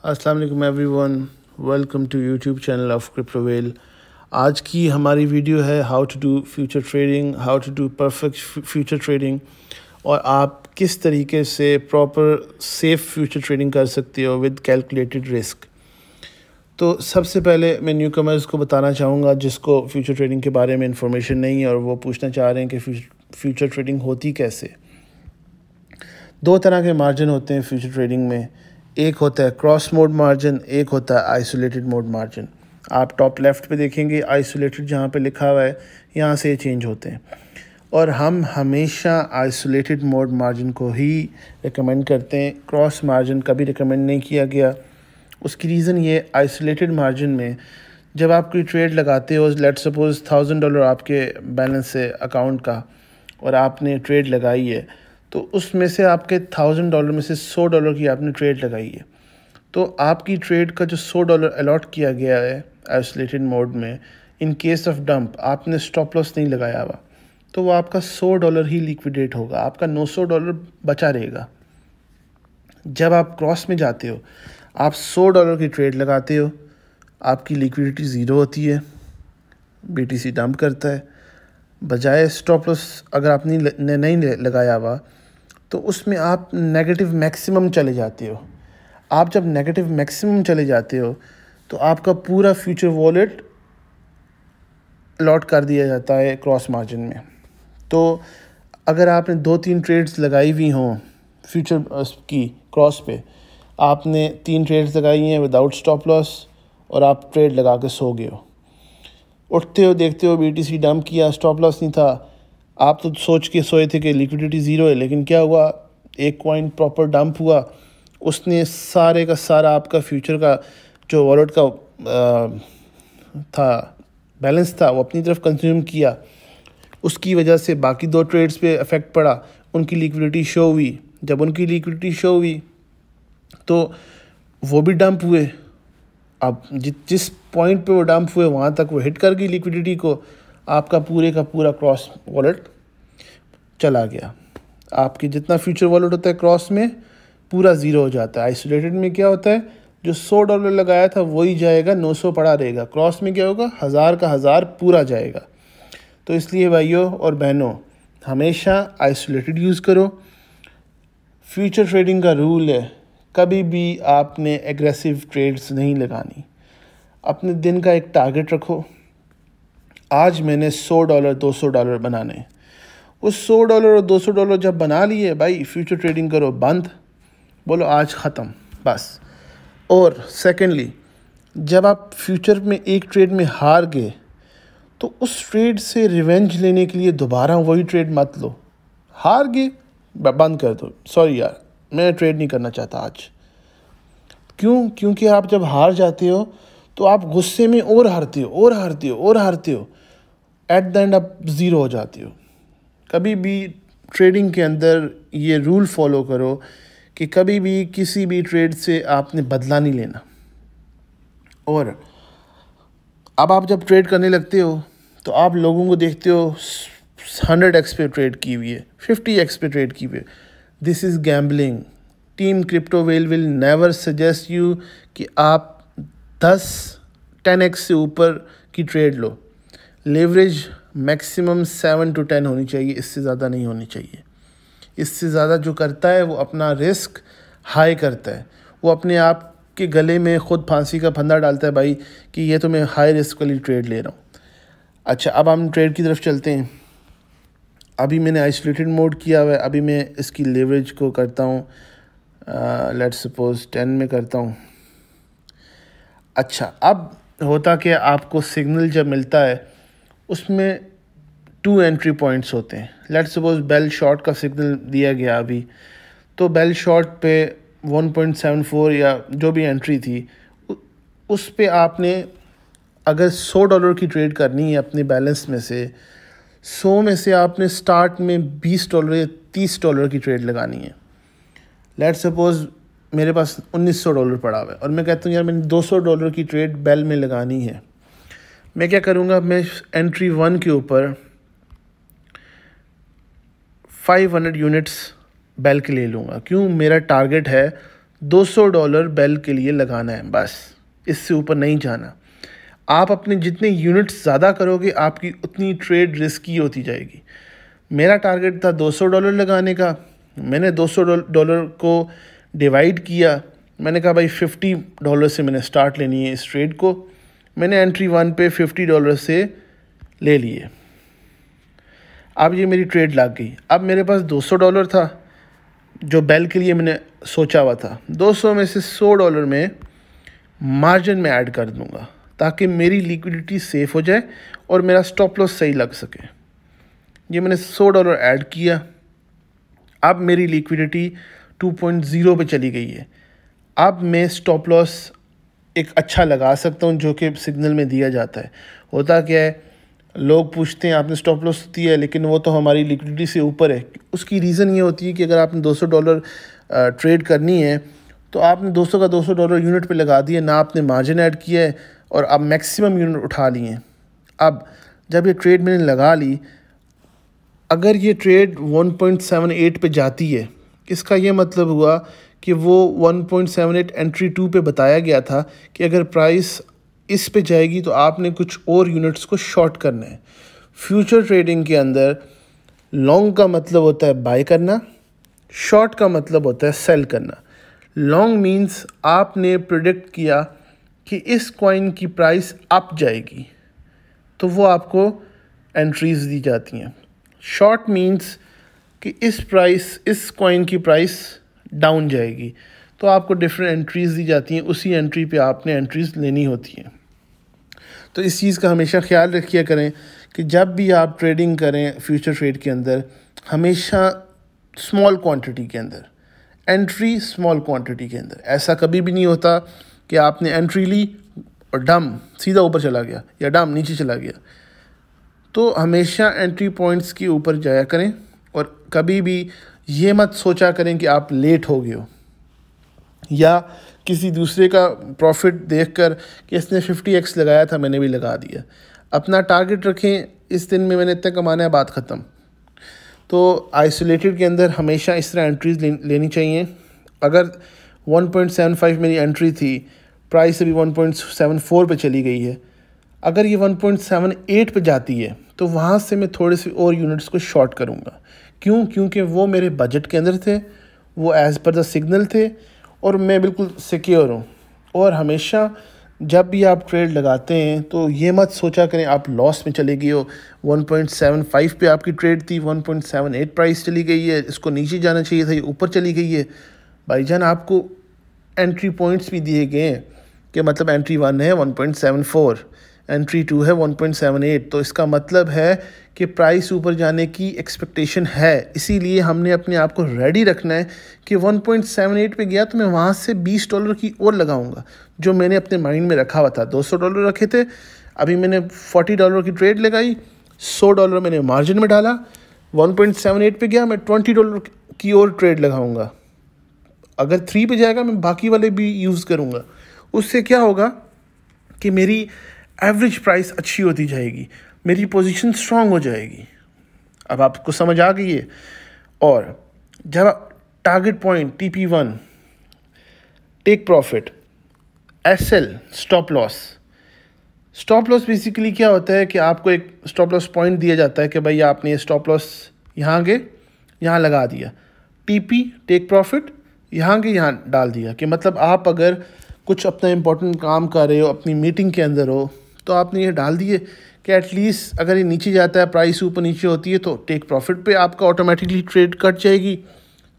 अस्सलाम वालेकुम everyone, welcome to YouTube channel of Cryptowhale. आज की हमारी वीडियो है how to do future trading, how to do perfect future trading और आप किस तरीके से प्रॉपर सेफ फ्यूचर ट्रेडिंग कर सकते हो विद कैलकुलेटेड रिस्क। तो सबसे पहले मैं न्यू कमर्स को बताना चाहूँगा जिसको फ्यूचर ट्रेडिंग के बारे में इंफॉर्मेशन नहीं है और वो पूछना चाह रहे हैं कि फ्यूचर ट्रेडिंग होती कैसे। दो तरह के मार्जिन होते हैं फ्यूचर ट्रेडिंग में, एक होता है क्रॉस मोड मार्जिन, एक होता है आइसोलेटेड मोड मार्जिन। आप टॉप लेफ़्ट पे देखेंगे आइसोलेटेड जहाँ पे लिखा हुआ है, यहाँ से ये चेंज होते हैं और हम हमेशा आइसोलेटेड मोड मार्जिन को ही रिकमेंड करते हैं। क्रॉस मार्जिन कभी रिकमेंड नहीं किया गया। उसकी रीज़न ये, आइसोलेटेड मार्जिन में जब आप कोई ट्रेड लगाते हो, लेट्स सपोज $1000 आपके बैलेंस है अकाउंट का और आपने ट्रेड लगाई है, तो उसमें से आपके $1000 में से $100 की आपने ट्रेड लगाई है, तो आपकी ट्रेड का जो $100 अलॉट किया गया है आइसोलेटेड मोड में, इन केस ऑफ डंप आपने स्टॉप लॉस नहीं लगाया हुआ, तो वो आपका $100 ही लिक्विडेट होगा, आपका $900 बचा रहेगा। जब आप क्रॉस में जाते हो, आप $100 की ट्रेड लगाते हो, आपकी लिक्विडिटी ज़ीरो होती है, BTC डंप करता है। बजाय स्टॉप लॉस अगर आपने नहीं लगाया हुआ तो उसमें आप नेगेटिव मैक्सिमम चले जाते हो। आप जब नेगेटिव मैक्सिमम चले जाते हो तो आपका पूरा फ्यूचर वॉलेट लॉट कर दिया जाता है क्रॉस मार्जिन में। तो अगर आपने 2-3 ट्रेड्स लगाई हुई हों फ्यूचर की क्रॉस पे, आपने 3 ट्रेड्स लगाई हैं विदाउट स्टॉप लॉस और आप ट्रेड लगा के सो गए हो, उठते हो देखते हो BTC डंप किया, स्टॉप लॉस नहीं था, आप तो सोच के सोए थे कि लिक्विडिटी ज़ीरो है, लेकिन क्या हुआ, एक कॉइन प्रॉपर डंप हुआ, उसने सारे का सारा आपका फ्यूचर का जो वॉलेट का था बैलेंस था वो अपनी तरफ कंज्यूम किया। उसकी वजह से बाकी 2 ट्रेड्स पे इफ़ेक्ट पड़ा, उनकी लिक्विडिटी शो हुई। जब उनकी लिक्विडिटी शो हुई तो वो भी डंप हुए। अब जिस पॉइंट पे वो डंप हुए वहाँ तक वो हिट कर गई लिक्विडिटी को, आपका पूरे का पूरा क्रॉस वॉलेट चला गया। आपकी जितना फ्यूचर वॉलेट होता है क्रॉस में पूरा ज़ीरो हो जाता है। आइसोलेटेड में क्या होता है, जो $100 लगाया था वही जाएगा, 900 पड़ा रहेगा। क्रॉस में क्या होगा, 1000 का 1000 पूरा जाएगा। तो इसलिए भाइयों और बहनों, हमेशा आइसोलेटेड यूज़ करो। फ्यूचर ट्रेडिंग का रूल है, कभी भी आपने एग्रेसिव ट्रेड्स नहीं लगानी। अपने दिन का एक टारगेट रखो, आज मैंने $100 $200 बनाने। उस $100 और $200 जब बना लिए भाई, फ्यूचर ट्रेडिंग करो बंद, बोलो आज ख़त्म बस। और सेकेंडली, जब आप फ्यूचर में एक ट्रेड में हार गए तो उस ट्रेड से रिवेंज लेने के लिए दोबारा वही ट्रेड मत लो। हार गए बंद कर दो, सॉरी यार मैं ट्रेड नहीं करना चाहता आज। क्योंकि आप जब हार जाते हो तो आप गुस्से में और हारते हो, एट द एंड आप ज़ीरो हो जाते हो। कभी भी ट्रेडिंग के अंदर ये रूल फॉलो करो कि कभी भी किसी भी ट्रेड से आपने बदला नहीं लेना। और अब आप जब ट्रेड करने लगते हो तो आप लोगों को देखते हो 100x पे ट्रेड की हुई है, 50x पे ट्रेड की हुई है। This is gambling. Team Cryptowhale will never suggest you कि आप 10x से ऊपर की ट्रेड लो। लेवरेज मैक्सिमम 7 to 10 होनी चाहिए, इससे ज़्यादा नहीं होनी चाहिए। इससे ज़्यादा जो करता है वो अपना रिस्क हाई करता है, वो अपने आप के गले में ख़ुद फांसी का फंदा डालता है भाई कि ये तो मैं हाई रिस्क वाली ट्रेड ले रहा हूँ। अच्छा, अब हम ट्रेड की तरफ चलते हैं। अभी मैंने आइसोलेटेड मोड किया हुआ है, अभी मैं इसकी लेवरेज को करता हूँ, लेट्स सपोज 10 में करता हूँ। अच्छा, अब होता कि आपको सिग्नल जब मिलता है उसमें 2 एंट्री पॉइंट्स होते हैं। लेट्स सपोज बेल शॉर्ट का सिग्नल दिया गया अभी, तो बेल शॉर्ट पे 1.74 या जो भी एंट्री थी उस पे आपने अगर $100 की ट्रेड करनी है अपने बैलेंस में से, 100 में से आपने स्टार्ट में $20 या $30 की ट्रेड लगानी है। लेट्स सपोज मेरे पास $1900 पड़ा हुआ है और मैं कहता हूँ यार मैंने $200 की ट्रेड बेल में लगानी है। मैं क्या करूँगा, मैं एंट्री 1 के ऊपर 500 यूनिट्स बेल के ले लूँगा। क्यों, मेरा टारगेट है $200 बेल के लिए लगाना है, बस इससे ऊपर नहीं जाना। आप अपने जितने यूनिट्स ज़्यादा करोगे आपकी उतनी ट्रेड रिस्की होती जाएगी। मेरा टारगेट था $200 लगाने का। मैंने $200 को डिवाइड किया। मैंने कहा भाई $50 से मैंने स्टार्ट लेनी है इस ट्रेड को। मैंने एंट्री 1 पे $50 से ले लिए। अब ये मेरी ट्रेड लग गई। अब मेरे पास $200 था जो बेल के लिए मैंने सोचा हुआ था। 200 में से $100 में मार्जिन में ऐड कर दूंगा ताकि मेरी लिक्विडिटी सेफ हो जाए और मेरा स्टॉप लॉस सही लग सके। ये मैंने $100 ऐड किया। अब मेरी लिक्विडिटी 2.0 पे चली गई है। अब मैं स्टॉप लॉस एक अच्छा लगा सकता हूँ जो कि सिग्नल में दिया जाता है। होता क्या है, लोग पूछते हैं आपने स्टॉप लॉस दिया है लेकिन वो तो हमारी लिक्विडिटी से ऊपर है। उसकी रीज़न ये होती है कि अगर आपने $200 ट्रेड करनी है तो आपने 200 का $200 यूनिट पे लगा दिया, ना आपने मार्जिन ऐड किया है और अब मैक्सिमम यूनिट उठा लिए हैं। अब जब ये ट्रेड मैंने लगा ली, अगर ये ट्रेड 1.78 पे जाती है, इसका ये मतलब हुआ कि वो 1.78 एंट्री 2 पे बताया गया था कि अगर प्राइस इस पे जाएगी तो आपने कुछ और यूनिट्स को शॉर्ट करना है। फ्यूचर ट्रेडिंग के अंदर लॉन्ग का मतलब होता है बाय करना, शॉर्ट का मतलब होता है सेल करना। लॉन्ग मींस आपने प्रेडिक्ट किया कि इस कॉइन की प्राइस अप जाएगी तो वो आपको एंट्रीज दी जाती हैं। शॉर्ट मींस कि इस कॉइन की प्राइस डाउन जाएगी तो आपको डिफरेंट एंट्रीज दी जाती हैं। उसी एंट्री पे आपने एंट्रीज लेनी होती हैं। तो इस चीज़ का हमेशा ख्याल रखिए करें कि जब भी आप ट्रेडिंग करें फ्यूचर ट्रेड के अंदर, हमेशा स्मॉल क्वांटिटी के अंदर, एंट्री स्मॉल क्वांटिटी के अंदर। ऐसा कभी भी नहीं होता कि आपने एंट्री ली और डम सीधा ऊपर चला गया या डम नीचे चला गया। तो हमेशा एंट्री पॉइंट्स के ऊपर जाया करें और कभी भी ये मत सोचा करें कि आप लेट हो गए हो या किसी दूसरे का प्रॉफिट देखकर कि इसने 50x लगाया था मैंने भी लगा दिया। अपना टारगेट रखें, इस दिन में मैंने इतना कमाना है, बात ख़त्म। तो आइसोलेटेड के अंदर हमेशा इस तरह एंट्रीज लेनी चाहिए। अगर 1.75 मेरी एंट्री थी, प्राइस अभी 1.74 पे चली गई है, अगर ये 1.78 पे जाती है तो वहाँ से मैं थोड़े से और यूनिट्स को शॉर्ट करूँगा। क्यों? क्योंकि वो मेरे बजट के अंदर थे, वो एज़ पर द सिग्नल थे और मैं बिल्कुल सिक्योर हूँ। और हमेशा जब भी आप ट्रेड लगाते हैं तो ये मत सोचा करें आप लॉस में चले गए हो। 1.75 पे आपकी ट्रेड थी, 1.78 प्राइस चली गई है, इसको नीचे जाना चाहिए था, ये ऊपर चली गई है। भाईजान आपको एंट्री पॉइंट्स भी दिए गए हैं कि मतलब एंट्री 1 है 1.74, एंट्री 2 है 1.78। तो इसका मतलब है कि प्राइस ऊपर जाने की एक्सपेक्टेशन है। इसीलिए हमने अपने आप को रेडी रखना है कि 1.78 पे गया तो मैं वहाँ से $20 की और लगाऊंगा, जो मैंने अपने माइंड में रखा हुआ था। $200 रखे थे, अभी मैंने $40 की ट्रेड लगाई, $100 मैंने मार्जिन में डाला। 1.78 पे गया, मैं $20 की और ट्रेड लगाऊंगा। अगर 3 पे जाएगा मैं बाकी वाले भी यूज़ करूँगा। उससे क्या होगा कि मेरी एवरेज प्राइस अच्छी होती जाएगी, मेरी पोजीशन स्ट्रांग हो जाएगी। अब आपको समझ आ गई है। और जब target point TP1, take profit, SL, stop loss basically क्या होता है कि आपको एक स्टॉप लॉस पॉइंट दिया जाता है कि भाई आपने ये स्टॉप लॉस यहाँ के यहाँ लगा दिया। TP, टेक प्रॉफिट, यहाँ के यहाँ डाल दिया कि मतलब आप अगर कुछ अपना इंपॉर्टेंट काम कर रहे हो, अपनी मीटिंग के अंदर हो, तो आपने ये डाल दिए कि एटलीस्ट अगर ये नीचे जाता है, प्राइस ऊपर नीचे होती है, तो टेक प्रॉफिट पे आपका ऑटोमेटिकली ट्रेड कट जाएगी,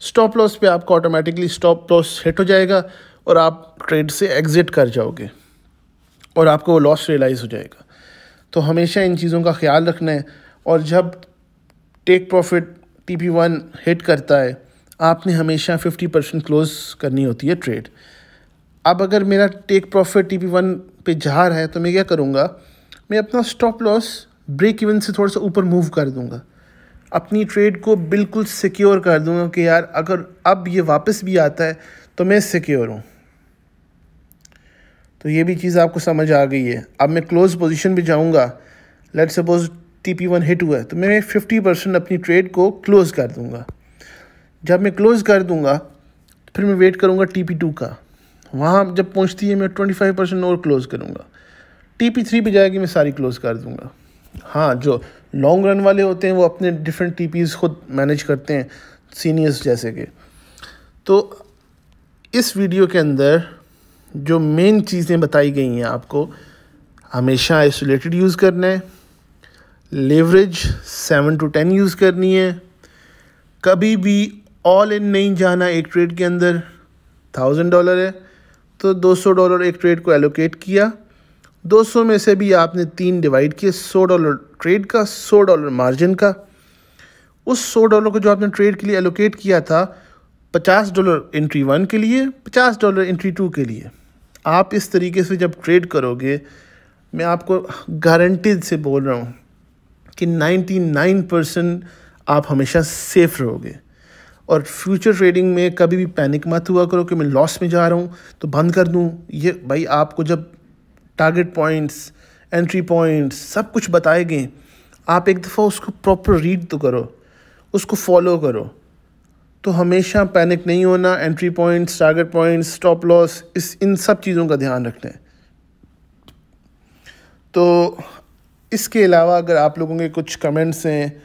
स्टॉप लॉस पे आपका ऑटोमेटिकली स्टॉप लॉस हिट हो जाएगा और आप ट्रेड से एग्ज़िट कर जाओगे और आपको वो लॉस रियलाइज़ हो जाएगा। तो हमेशा इन चीज़ों का ख्याल रखना है। और जब टेक प्रॉफिट TP1 हिट करता है, आपने हमेशा 50% क्लोज करनी होती है ट्रेड। अब अगर मेरा टेक प्रॉफिट TP1 पे जा रहा है तो मैं क्या करूँगा, मैं अपना स्टॉप लॉस ब्रेक इवन से थोड़ा सा ऊपर मूव कर दूँगा, अपनी ट्रेड को बिल्कुल सिक्योर कर दूँगा कि यार अगर अब ये वापस भी आता है तो मैं सिक्योर हूँ। तो ये भी चीज़ आपको समझ आ गई है। अब मैं क्लोज पोजीशन पे जाऊँगा, लेट्स सपोज TP1 हिट हुआ है तो मैं 50% अपनी ट्रेड को क्लोज़ कर दूँगा। जब मैं क्लोज़ कर दूँगा फिर मैं वेट करूँगा TP2 का, वहाँ जब पहुँचती है मैं 25% और क्लोज़ करूँगा। TP3 पे जाएगी, मैं सारी क्लोज़ कर दूँगा। हाँ, जो लॉन्ग रन वाले होते हैं वो अपने डिफरेंट TPs खुद मैनेज करते हैं, सीनियर्स जैसे कि। तो इस वीडियो के अंदर जो मेन चीज़ें बताई गई हैं आपको, हमेशा आइसोलेटेड यूज़ करना है, लेवरेज 7 to 10 यूज़ करनी है, कभी भी ऑल इन नहीं जाना एक ट्रेड के अंदर। $1000 है तो $200 एक ट्रेड को एलोकेट किया, 200 में से भी आपने 3 डिवाइड किए, $100 ट्रेड का, $100 मार्जिन का। उस $100 को जो आपने ट्रेड के लिए एलोकेट किया था, $50 एंट्री 1 के लिए, $50 एंट्री 2 के लिए। आप इस तरीके से जब ट्रेड करोगे, मैं आपको गारंटीड से बोल रहा हूँ कि 99% आप हमेशा सेफ रहोगे। और फ्यूचर ट्रेडिंग में कभी भी पैनिक मत हुआ करो कि मैं लॉस में जा रहा हूँ तो बंद कर दूँ। ये भाई, आपको जब टारगेट पॉइंट्स, एंट्री पॉइंट्स सब कुछ बताए गए, आप एक दफ़ा उसको प्रॉपर रीड तो करो, उसको फॉलो करो। तो हमेशा पैनिक नहीं होना, entry points, target points, stop loss, इन सब चीज़ों का ध्यान रखना है। तो इसके अलावा अगर आप लोगों के कुछ कमेंट्स हैं,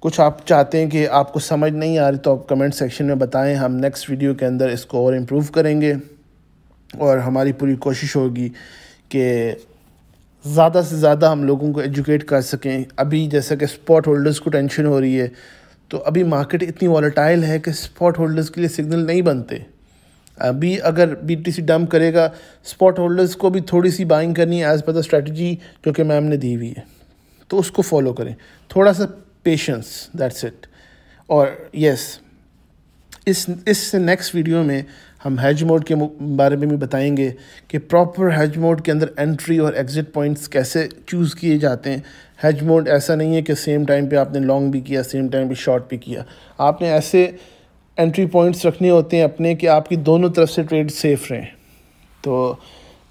कुछ आप चाहते हैं कि आपको समझ नहीं आ रही, तो आप कमेंट सेक्शन में बताएं। हम नेक्स्ट वीडियो के अंदर इसको और इम्प्रूव करेंगे और हमारी पूरी कोशिश होगी कि ज़्यादा से ज़्यादा हम लोगों को एजुकेट कर सकें। अभी जैसा कि स्पॉट होल्डर्स को टेंशन हो रही है, तो अभी मार्केट इतनी वॉलेटाइल है कि स्पॉट होल्डर्स के लिए सिग्नल नहीं बनते। अभी अगर BTC डंप करेगा, स्पॉट होल्डर्स को भी थोड़ी सी बाइंग करनी है एज़ पर द स्ट्रेटजी जो कि मैम ने दी हुई है, तो उसको फॉलो करें, थोड़ा सा पेशेंस, दैट्स इट। और यस, इस नेक्स्ट वीडियो में हम हेज मोड के बारे में भी बताएंगे कि प्रॉपर हेज मोड के अंदर एंट्री और एग्ज़िट पॉइंट्स कैसे चूज़ किए जाते हैं। हेज मोड ऐसा नहीं है कि सेम टाइम पे आपने लॉन्ग भी किया, सेम टाइम पे शॉर्ट भी किया। आपने ऐसे एंट्री पॉइंट्स रखने होते हैं अपने कि आपकी दोनों तरफ से ट्रेड सेफ रहें। तो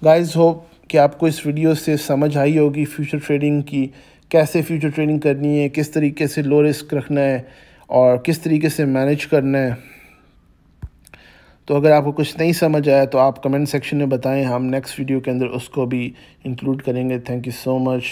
गाइस, होप कि आपको इस वीडियो से समझ आई होगी फ्यूचर ट्रेडिंग की, कैसे फ्यूचर ट्रेडिंग करनी है, किस तरीके से लो रिस्क रखना है और किस तरीके से मैनेज करना है। तो अगर आपको कुछ नहीं समझ आया तो आप कमेंट सेक्शन में बताएं, हम नेक्स्ट वीडियो के अंदर उसको भी इंक्लूड करेंगे। Thank you so much.